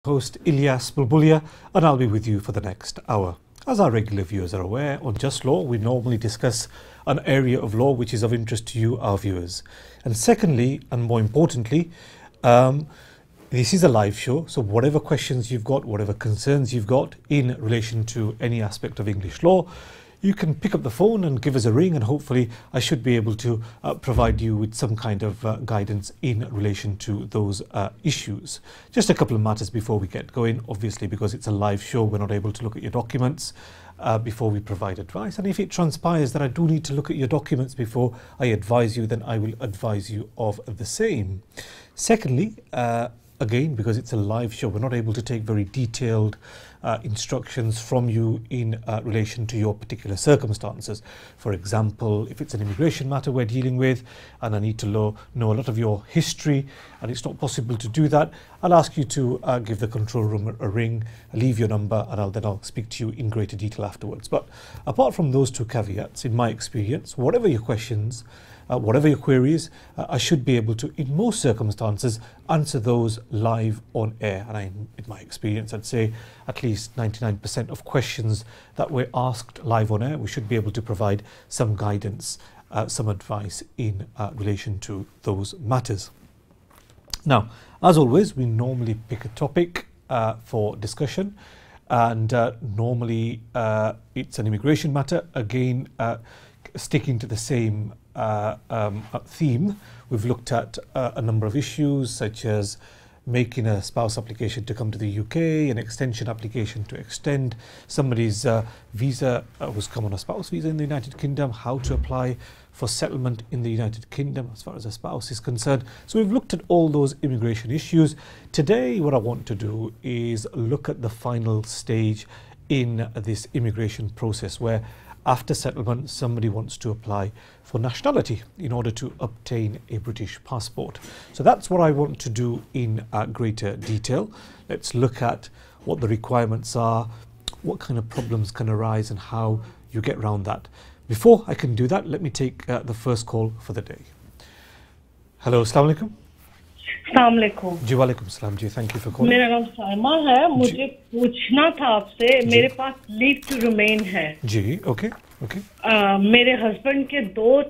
Host Ilyas Bulbulia, and I'll be with you for the next hour. As our regular viewers are aware, on Just Law we normally discuss an area of law which is of interest to you, our viewers. And secondly, and more importantly, this is a live show, so whatever questions you've got, whatever concerns you've got in relation to any aspect of English law, you can pick up the phone and give us a ring, and hopefully I should be able to provide you with some kind of guidance in relation to those issues. Just a couple of matters before we get going. Obviously, because it's a live show, we're not able to look at your documents before we provide advice. And if it transpires that I do need to look at your documents before I advise you, then I will advise you of the same. Secondly, again, because it's a live show, we're not able to take very detailed instructions from you in relation to your particular circumstances. For example, if it's an immigration matter we're dealing with and I need to know a lot of your history and it's not possible to do that, I'll ask you to give the control room a ring, leave your number, and I'll speak to you in greater detail afterwards. But apart from those two caveats, in my experience, whatever your questions, whatever your queries, I should be able to, in most circumstances, answer those live on air. And in my experience, I'd say at least 99% of questions that were asked live on air, we should be able to provide some guidance, some advice in relation to those matters. Now, as always, we normally pick a topic for discussion, and normally it's an immigration matter. Again, sticking to the same theme, we've looked at a number of issues such as making a spouse application to come to the UK, an extension application to extend somebody's visa who's come on a spouse visa in the United Kingdom, how to apply for settlement in the United Kingdom as far as a spouse is concerned. So we've looked at all those immigration issues. Today what I want to do is look at the final stage in this immigration process, where after settlement somebody wants to apply for nationality in order to obtain a British passport. So that's what I want to do in greater detail. Let's look at what the requirements are, what kind of problems can arise, and how you get around that. Before I can do that, let me take the first call for the day. Hello, Assalamu alaikum. अस्सलाम वालेकुम। जी वालेकुम सलाम जी, thank you for calling. मेरा नाम साइमा है, मुझे पूछना था आपसे, मेरे पास लीव टू रिमेन है जी। Okay okay. मेरे हस्बैंड के 2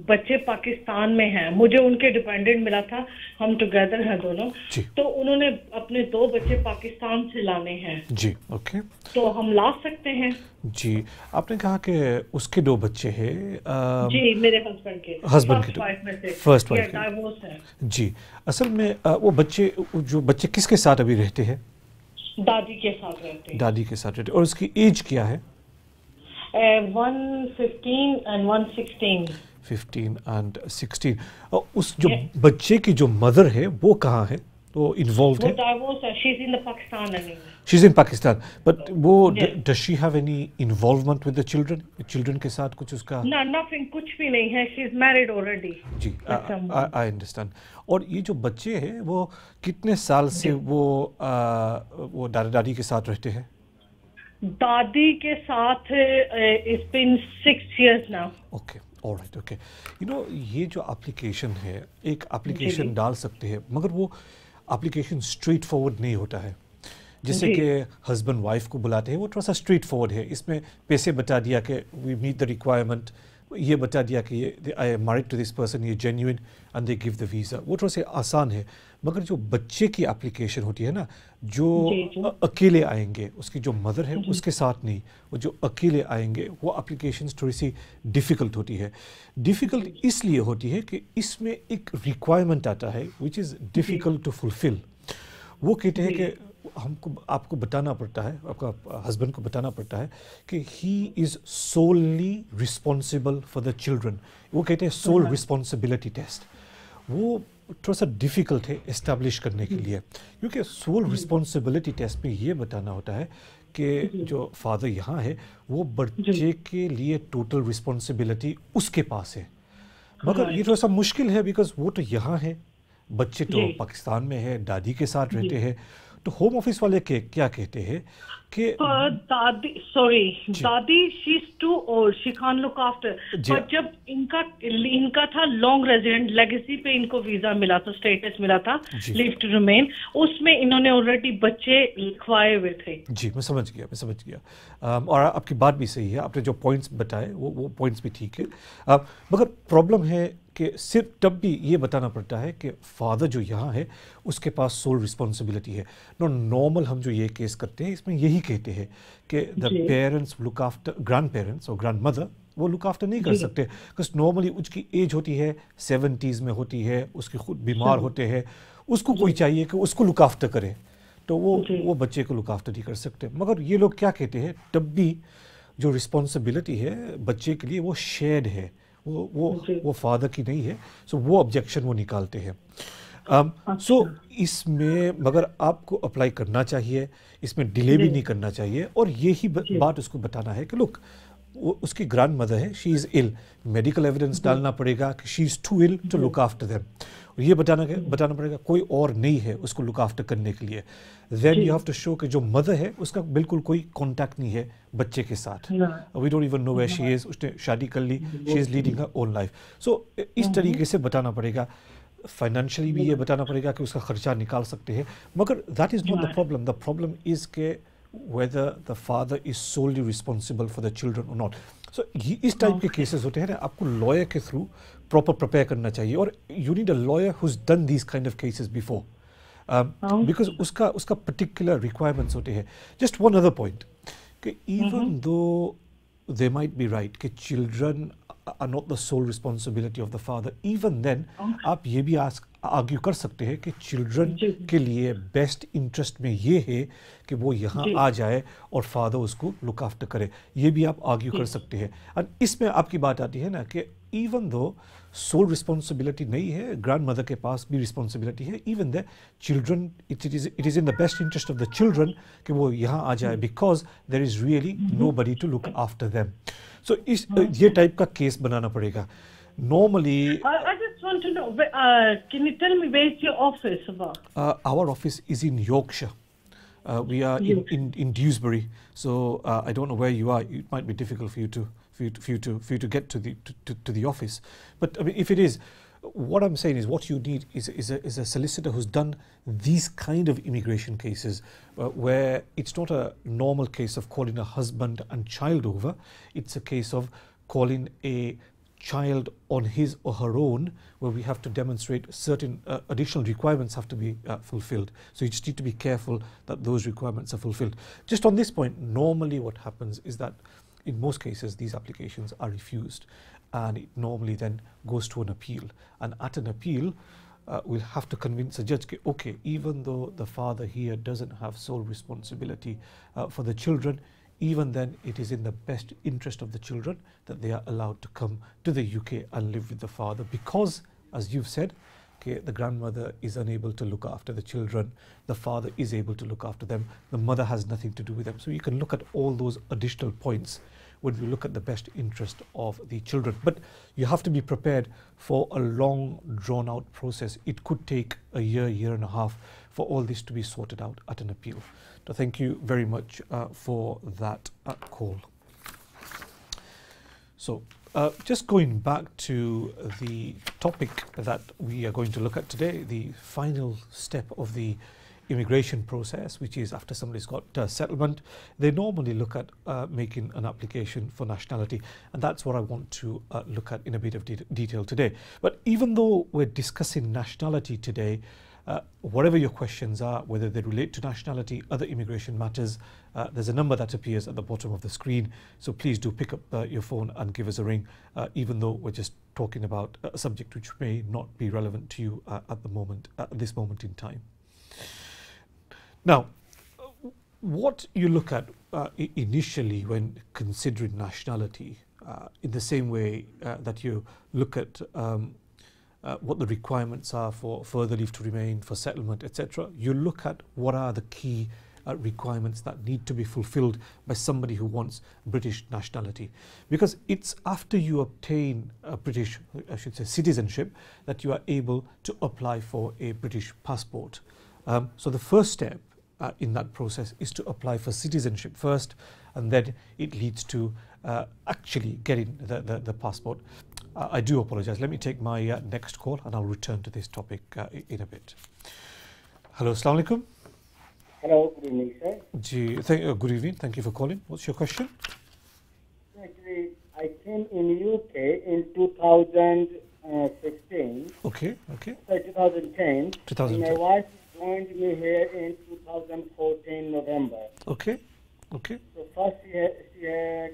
बच्चे पाकिस्तान में हैं, मुझे उनके डिपेंडेंट मिला था, हम टुगेदर हैं दोनों, तो उन्होंने अपने 2 बच्चे पाकिस्तान से लाने हैं जी। ओके, तो हम ला सकते हैं जी। आपने कहा कि उसके 2 बच्चे हैं जी, मेरे हस्बैंड के फर्स्ट वाइफ डाइवोर्स है जी। असल में वो बच्चे किसके साथ अभी रहते हैं? दादी के साथ रहते हैं। दादी के साथ रहते हैं। और उसकी एज क्या है? 115 and 116। 15 and 16। और उस जो बच्चे की जो मदर है वो कहाँ है? वो इन्वॉल्व है? She's in Pakistan anyway. She's in Pakistan, but वो does she have any involvement with the children? Children के साथ कुछ उसका? No, nothing, कुछ भी नहीं है. She's married already. Ji, I understand. और ये जो बच्चे हैं वो कितने साल से वो दादा दादी के साथ रहते हैं? दादी के साथ it's been 6 years now. Okay. All right, okay. You know, ये जो एप्लीकेशन है, एक एप्लीकेशन डाल सकते हैं, मगर वो एप्लीकेशन स्ट्रेट फॉरवर्ड नहीं होता है। जैसे कि हस्बैंड वाइफ को बुलाते हैं, वो थोड़ा सा स्ट्रेट फॉरवर्ड है। इसमें पैसे बता दिया कि वी मीट द रिक्वायरमेंट, ये बता दिया कि ये I am married to this person, ये genuine, and they give the visa. वो थोड़ा सा आसान है। मगर जो बच्चे की एप्लीकेशन होती है ना, जो अकेले आएंगे, उसकी जो मदर है उसके साथ नहीं, वो जो अकेले आएंगे, वो एप्लीकेशन थोड़ी सी डिफ़िकल्ट होती है। डिफ़िकल्ट इसलिए होती है कि इसमें एक रिक्वायरमेंट आता है which is difficult to fulfil. वो कहते हैं कि आपको बताना पड़ता है, आपका हस्बैंड को बताना पड़ता है कि he is solely responsible for the children. वो कहते हैं सोल रिस्पॉन्सिबिलिटी टेस्ट। वो थोड़ा सा डिफ़िकल्ट है इस्टेब्लिश करने के लिए, क्योंकि सोल रिस्पॉन्सिबिलिटी टेस्ट में ये बताना होता है कि जो फादर यहाँ है वो बच्चे के लिए टोटल रिस्पॉन्सिबिलिटी उसके पास है। मगर ये थोड़ा सा मुश्किल है, बिकॉज वो तो यहाँ है, बच्चे तो पाकिस्तान में है, दादी के साथ रहते हैं, तो होम ऑफिस वाले क्या कहते हैं कि दादी she is too old, she can't look after. पर जब इनका था लॉन्ग रेजिडेंट लेगेसी पे इनको वीजा मिला था, स्टेटस मिला था लीव टू रिमेन, उसमें इन्होंने ऑलरेडी बच्चे लिखवाए हुए थे। जी, मैं समझ गया। और आपकी बात भी सही है, आपने जो पॉइंट्स बताए वो पॉइंट्स भी ठीक है। मगर प्रॉब्लम है कि सिर्फ तब भी ये बताना पड़ता है कि फादर जो यहाँ है उसके पास सोल रिस्पॉन्सिबिलिटी है। नॉर्मल हम जो ये केस करते हैं इसमें यही कहते हैं कि the parents look after, grand parents और ग्रैंड मदर वो लुक आफ्टर नहीं कर सकते, बिकॉज नॉर्मली उसकी एज होती है 70s में होती है, उसके खुद बीमार होते हैं, उसको कोई चाहिए कि उसको लुक आफ्टर करे, तो वो बच्चे को लुक आफ्टर नहीं कर सकते। मगर ये लोग क्या कहते हैं, तब भी जो रिस्पॉन्सिबिलिटी है बच्चे के लिए वो शेयर्ड है, वो फादर की नहीं है। सो वो ऑब्जेक्शन वो निकालते हैं। सो इसमें मगर आपको अप्लाई करना चाहिए, इसमें डिले भी नहीं करना चाहिए, और यही बात उसको बताना है कि लुक उसकी ग्रैंड मदर है, she is ill, medical evidence डालना पड़ेगा कि she is too ill to look after them, और ये बताना पड़ेगा कोई और नहीं है उसको लुक आफ्टर करने के लिए। Then you have to show कि जो मदर है उसका बिल्कुल कोई कांटेक्ट नहीं है बच्चे के साथ, we don't even know where she is, उसने शादी कर ली, she is leading her own life. So इस तरीके से बताना पड़ेगा, फाइनेंशियली भी ये बताना पड़ेगा कि उसका खर्चा निकाल सकते हैं। मगर that is not the problem is के whether the father is solely responsible for the children or not. So इस टाइप के केसेस होते हैं ना, आपको लॉयर के थ्रू प्रॉपर प्रिपेयर करना चाहिए, और you need a lawyer who's done these kind of cases before, because उसका particular requirements होते हैं. Just one other point, कि even though they might be right कि children are not the sole responsibility of the father, even then आप ये भी argue कर सकते हैं कि चिल्ड्रन के लिए बेस्ट इंटरेस्ट में ये है कि वो यहाँ आ जाए और फादर उसको लुक आफ्टर करे, ये भी आप आर्ग्यू कर सकते हैं। और इसमें आपकी बात आती है ना कि इवन दो सोल रिस्पॉन्सिबिलिटी नहीं है, ग्रैंड मदर के पास भी रिस्पॉन्सिबिलिटी है, even the children, it is in the best interest of the children कि वो यहाँ आ जाए, because there is really nobody to look after them. So ये टाइप का केस बनाना पड़ेगा। Normally, I just want to know, can you tell me where is your office about? Our office is in Yorkshire. We are in Dewsbury, so I don't know where you are. It might be difficult for you to get to the office. But I mean, if it is, what I'm saying is, what you need is a solicitor who's done these kind of immigration cases, where it's not a normal case of calling a husband and child over. It's a case of calling a child on his or her own, where we have to demonstrate certain additional requirements have to be fulfilled. So you just need to be careful that those requirements are fulfilled. Just on this point, normally what happens is that in most cases these applications are refused, and it normally then goes to an appeal, and at an appeal we'll have to convince a judge, okay, even though the father here doesn't have sole responsibility for the children, even then it is in the best interest of the children that they are allowed to come to the UK and live with the father, because as you've said, okay, the grandmother is unable to look after the children, the father is able to look after them, the mother has nothing to do with them. So you can look at all those additional points when we look at the best interest of the children. But you have to be prepared for a long drawn out process. It could take a year and a half for all this to be sorted out at an appeal. So thank you very much for that call. So just going back to the topic that we are going to look at today, the final step of the immigration process, which is after somebody's got settlement, they normally look at making an application for nationality, and that's what I want to look at in a bit of detail today. But even though we're discussing nationality today, whatever your questions are, whether they relate to nationality, other immigration matters, there's a number that appears at the bottom of the screen, so please do pick up your phone and give us a ring, even though we're just talking about a subject which may not be relevant to you at the moment, at this moment in time. Now, what you look at initially when considering nationality, in the same way that you look at what the requirements are for further leave to remain, for settlement, etc., you look at what are the key requirements that need to be fulfilled by somebody who wants British nationality. Because it's after you obtain a British, I should say, citizenship, that you are able to apply for a British passport. So the first step in that process is to apply for citizenship first, and then it leads to actually getting the passport. I do apologize. Let me take my next call and I'll return to this topic in a bit. Hello, Assalamu alaikum. Hello, good evening, sir. Good evening. Thank you for calling. What's your question? Actually, I came in UK in 2016. Okay. Sorry, 2010. 2010. And my wife joined me here in 2014 November. Okay. So first she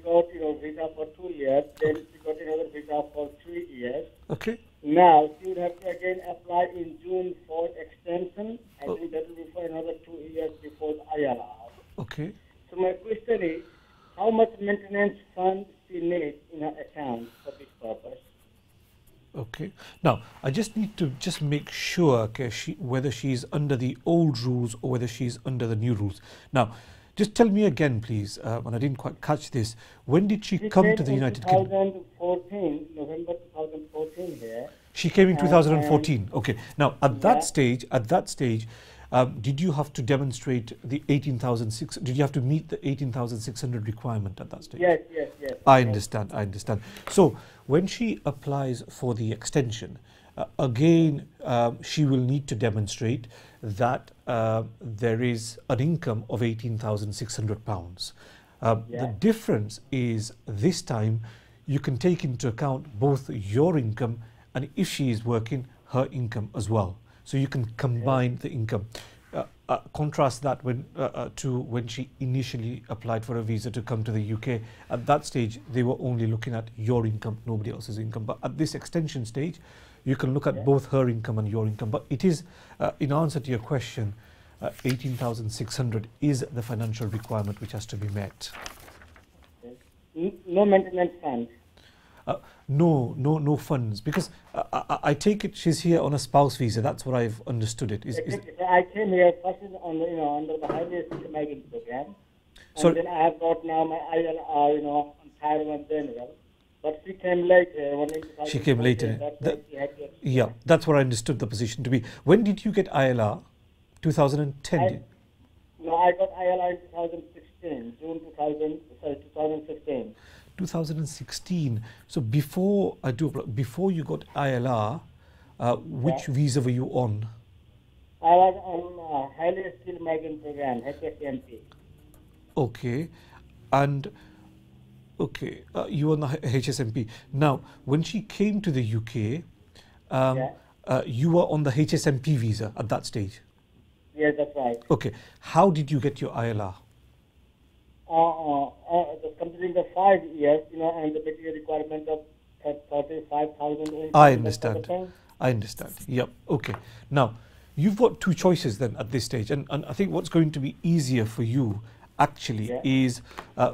got visa for 2 years, then she got another visa for 3 years. Okay. Now she would have to again apply in June for extension. I think that will be for another 2 years before the ILR. Okay. So my question is, how much maintenance fund she needs in her account for this purpose? Okay. Now, I just need to make sure whether she's under the old rules or whether she's under the new rules. Now, just tell me again, please, and I didn't quite catch this. When did she come to the United Kingdom? 2014, November 2014 here. She came in 2014. Okay. Now, at that stage, did you have to demonstrate the 18,600? Did you have to meet the 18,600 requirement at that stage? Yes. I understand. So, when she applies for the extension, again, she will need to demonstrate that there is an income of £18,600. The difference is this time you can take into account both your income and, if she is working, her income as well. So you can combine the income. Contrast that to when she initially applied for a visa to come to the UK. At that stage, they were only looking at your income, nobody else's income. But at this extension stage, you can look at both her income and your income. But it is, in answer to your question, 18,600 is the financial requirement which has to be met. No maintenance fund? No funds, because I take it she's here on a spouse visa. That's what I've understood it. I came here first under the highly skilled migrant program, and then I have got now my ILR, on Tier 1 general. But she came later. She came later. Yeah, that's what I understood the position to be. When did you get ILR? 2010? No, I got ILR in 2016, June 2015. 2016. So before you got ILR, which visa were you on? I was on highly skilled migrant program, HSMP. Okay, and you were on the HSMP. Now, when she came to the UK, you were on the HSMP visa at that stage. Yes, that's right. Okay, how did you get your ILR? Considering the 5 years, and the material requirement of 35,000. I understand. Yep. Okay. Now, you've got two choices then at this stage, and I think what's going to be easier for you actually is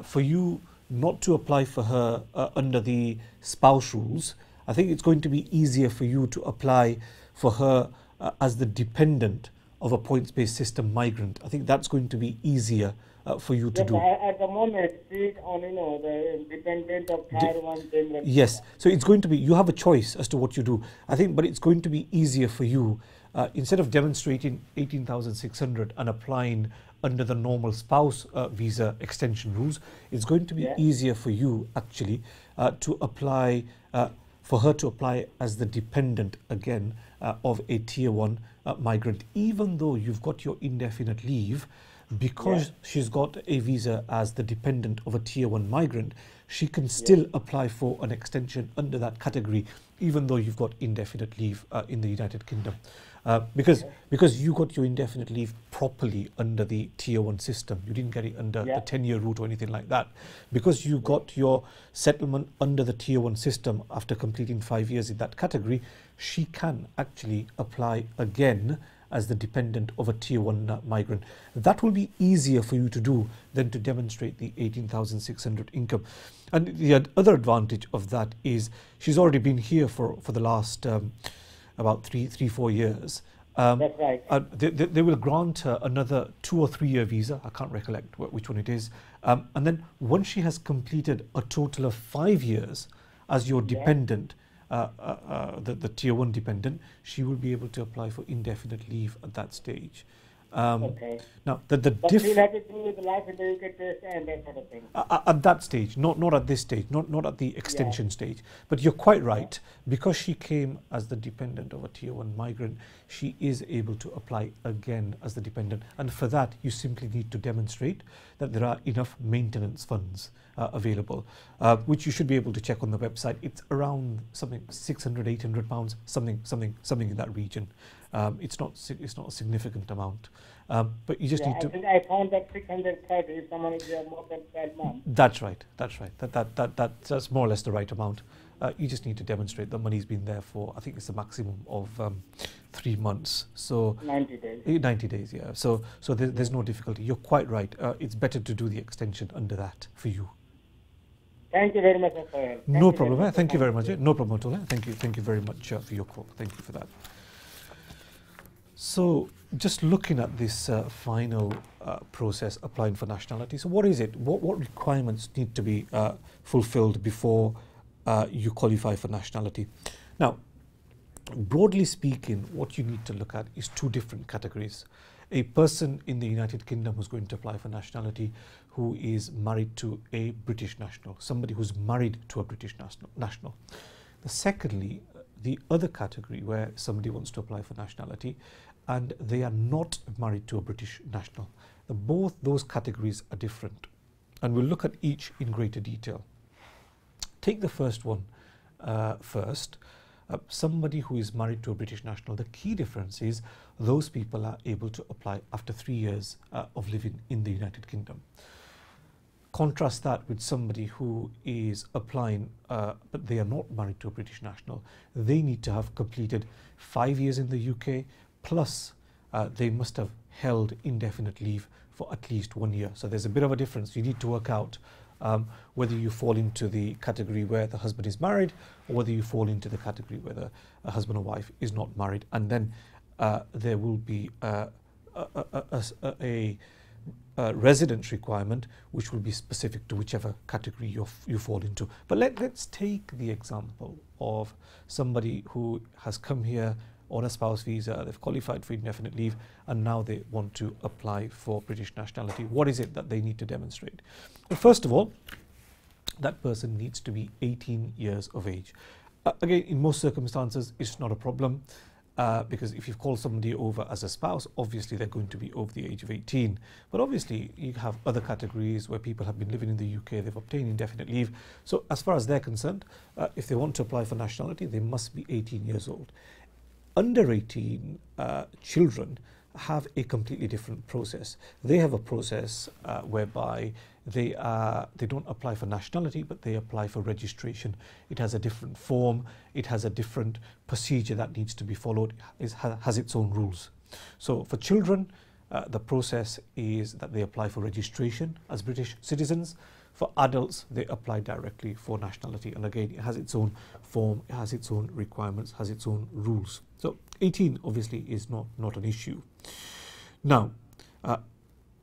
for you not to apply for her under the spouse rules. I think it's going to be easier for you to apply for her as the dependent of a points-based system migrant. I think that's going to be easier for you to do. At the moment, she's on, the dependent of Tier 1 general. Yes, so it's going to be, you have a choice as to what you do. I think, but it's going to be easier for you, instead of demonstrating 18,600 and applying under the normal spouse visa extension rules, it's going to be easier for you actually to apply, for her to apply as the dependent again of a Tier 1 migrant, even though you've got your indefinite leave. Because she's got a visa as the dependent of a Tier 1 migrant, she can still apply for an extension under that category, even though you've got indefinite leave in the United Kingdom. Because you got your indefinite leave properly under the Tier 1 system. You didn't get it under the 10-year route or anything like that. Because you got your settlement under the Tier 1 system after completing 5 years in that category, she can actually apply again as the dependent of a Tier 1 migrant. That will be easier for you to do than to demonstrate the 18,600 income. And the other advantage of that is she's already been here for the last about 3-4 years. That's right. They will grant her another 2 or 3 year visa. I can't recollect which one it is. And then once she has completed a total of 5 years as your dependent, the Tier 1 dependent, she will be able to apply for indefinite leave at that stage. Okay. Now, But we'll have to do the life in the UK test and that sort of thing. At that stage, not at this stage, not at the extension stage. But you're quite right. Because she came as the dependent of a Tier 1 migrant, she is able to apply again as the dependent. And for that, you simply need to demonstrate that there are enough maintenance funds available, which you should be able to check on the website. It's around something 600, 800 pounds, something in that region. It's not a significant amount, but you just need to. I think I found that 630 if someone is there more than 12 months. That's right. That's more or less the right amount. You just need to demonstrate the money's been there for, I think it's a maximum of 3 months. So 90 days. 90 days, yeah. So there's no difficulty. You're quite right. It's better to do the extension under that for you. Thank you very much for your help. No problem. Thank you very much. No problem at all. Thank you very much for your call. Thank you for that. So just looking at this final process, applying for nationality. So what is it? What requirements need to be fulfilled before you qualify for nationality? Now, broadly speaking, what you need to look at is 2 different categories. A person in the United Kingdom who's going to apply for nationality who is married to a British national, somebody who's married to a British national. Secondly, the other category where somebody wants to apply for nationality and they are not married to a British national. Both those categories are different, and we'll look at each in greater detail. Take the first one first. Somebody who is married to a British national, the key difference is those people are able to apply after 3 years of living in the United Kingdom. Contrast that with somebody who is applying but they are not married to a British national. They need to have completed 5 years in the UK, plus they must have held indefinite leave for at least 1 year. So there's a bit of a difference. You need to work out whether you fall into the category where the husband is married or whether you fall into the category where the husband or wife is not married. And then there will be a residence requirement which will be specific to whichever category you fall into. But let's take the example of somebody who has come here on a spouse visa, they've qualified for indefinite leave, and now they want to apply for British nationality. What is it that they need to demonstrate? Well, first of all, that person needs to be 18 years of age. Again, in most circumstances, it's not a problem because if you've called somebody over as a spouse, obviously they're going to be over the age of 18. But obviously, you have other categories where people have been living in the UK, they've obtained indefinite leave. So as far as they're concerned, if they want to apply for nationality, they must be 18 years old. Under 18 children have a completely different process. They have a process whereby they don't apply for nationality, but they apply for registration. It has a different form, it has a different procedure that needs to be followed, it has its own rules. So for children, the process is that they apply for registration as British citizens. For adults, they apply directly for nationality, and again, it has its own form, it has its own requirements, has its own rules. So 18 obviously is not an issue. Now,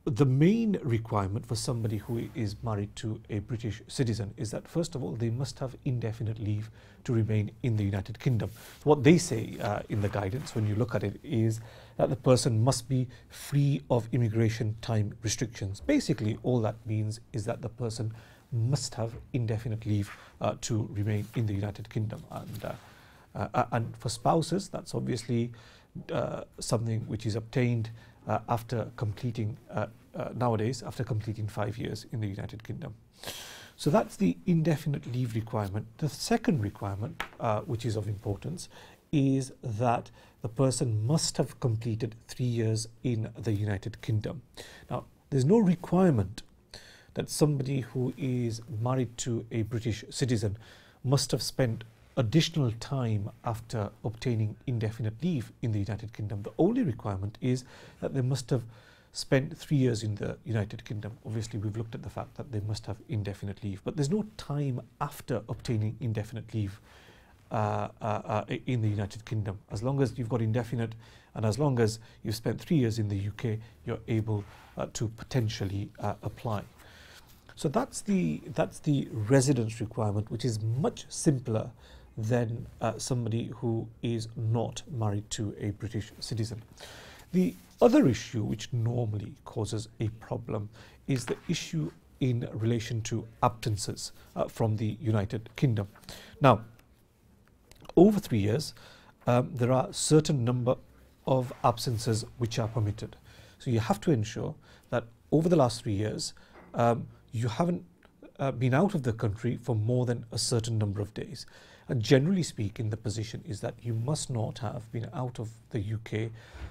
the main requirement for somebody who is married to a British citizen is that, first of all, they must have indefinite leave to remain in the United Kingdom. What they say in the guidance, when you look at it, is that the person must be free of immigration time restrictions. Basically, all that means is that the person must have indefinite leave to remain in the United Kingdom. And for spouses, that's obviously something which is obtained after completing, nowadays, after completing 5 years in the United Kingdom. So that's the indefinite leave requirement. The second requirement, which is of importance, is that the person must have completed 3 years in the United Kingdom. Now, there's no requirement that somebody who is married to a British citizen must have spent additional time after obtaining indefinite leave in the United Kingdom. The only requirement is that they must have spent 3 years in the United Kingdom. Obviously, we've looked at the fact that they must have indefinite leave, but there's no time after obtaining indefinite leave in the United Kingdom. As long as you've got indefinite and as long as you've spent 3 years in the UK, you're able to potentially apply. So that's the residence requirement, which is much simpler than somebody who is not married to a British citizen. The other issue which normally causes a problem is the issue in relation to absences from the United Kingdom. Now, over 3 years, there are certain number of absences which are permitted. So you have to ensure that over the last 3 years, you haven't been out of the country for more than a certain number of days. And generally speaking, the position is that you must not have been out of the UK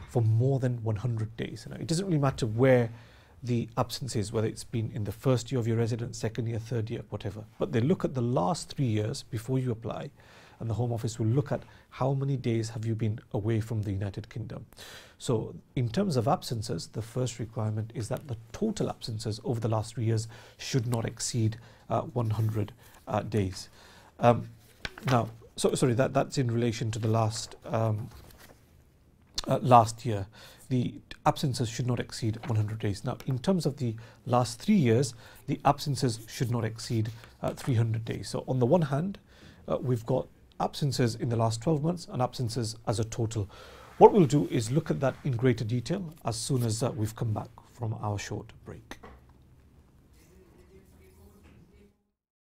for more than 100 days. It doesn't really matter where the absence is, whether it's been in the first year of your residence, second year, third year, whatever. But they look at the last 3 years before you apply, and the Home Office will look at how many days have you been away from the United Kingdom. So in terms of absences, the first requirement is that the total absences over the last 3 years should not exceed 100 days. Now, sorry, that's in relation to the last year. The absences should not exceed 100 days. Now, in terms of the last 3 years, the absences should not exceed 300 days. So on the one hand, we've got absences in the last 12 months and absences as a total. What we'll do is look at that in greater detail as soon as we've come back from our short break.